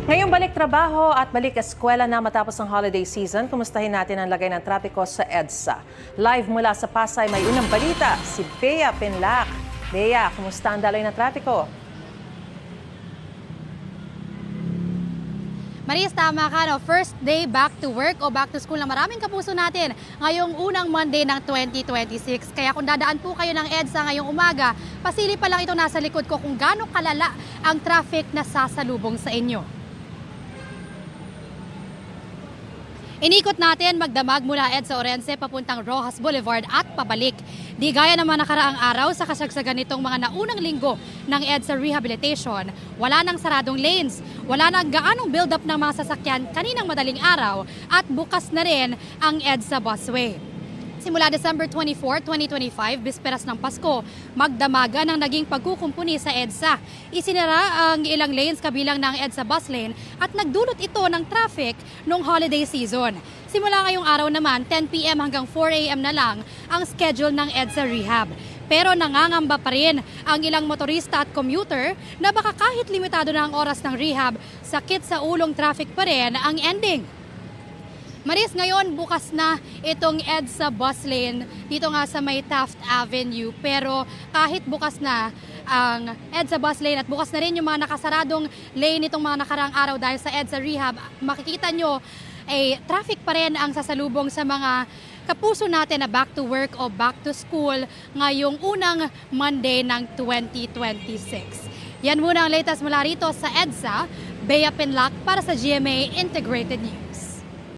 Ngayong balik trabaho at balik eskwela na matapos ang holiday season, kumustahin natin ang lagay ng trapiko sa EDSA. Live mula sa Pasay, may unang balita, si Bea Pinlac. Bea, kumusta ang daloy ng trapiko? Maris, tama ka, no? First day back to work o back to school na maraming kapuso natin ngayong unang Monday ng 2026. Kaya kung dadaan po kayo ng EDSA ngayong umaga, pasili pa lang ito nasa likod ko kung gaano kalala ang traffic na sasalubong sa inyo. Inikot natin magdamag mula EDSA Orense papuntang Rojas Boulevard at pabalik. Di gaya naman nakaraang araw sa kasagsagan nitong mga naunang linggo ng EDSA Rehabilitation, wala nang saradong lanes, wala nang gaanong build-up ng mga sasakyan kaninang madaling araw at bukas na rin ang EDSA Busway. Simula December 24, 2025, bisperas ng Pasko, magdamagan ang naging pagkukumpuni sa EDSA. Isinara ang ilang lanes kabilang ng EDSA bus lane at nagdulot ito ng traffic noong holiday season. Simula ngayong araw naman, 10 p.m. hanggang 4 a.m. na lang ang schedule ng EDSA Rehab. Pero nangangamba pa rin ang ilang motorista at commuter na baka kahit limitado na ang oras ng rehab, sakit sa ulong traffic pa rin ang ending. Maris, ngayon bukas na itong EDSA bus lane dito nga sa may Taft Avenue. Pero kahit bukas na ang EDSA bus lane at bukas na rin yung mga nakasaradong lane itong mga nakarang araw dahil sa EDSA Rehab, makikita nyo ay traffic pa rin ang sasalubong sa mga kapuso natin na back to work o back to school ngayong unang Monday ng 2026. Yan muna ang latest mula rito sa EDSA. Bea Pinlac para sa GMA Integrated News.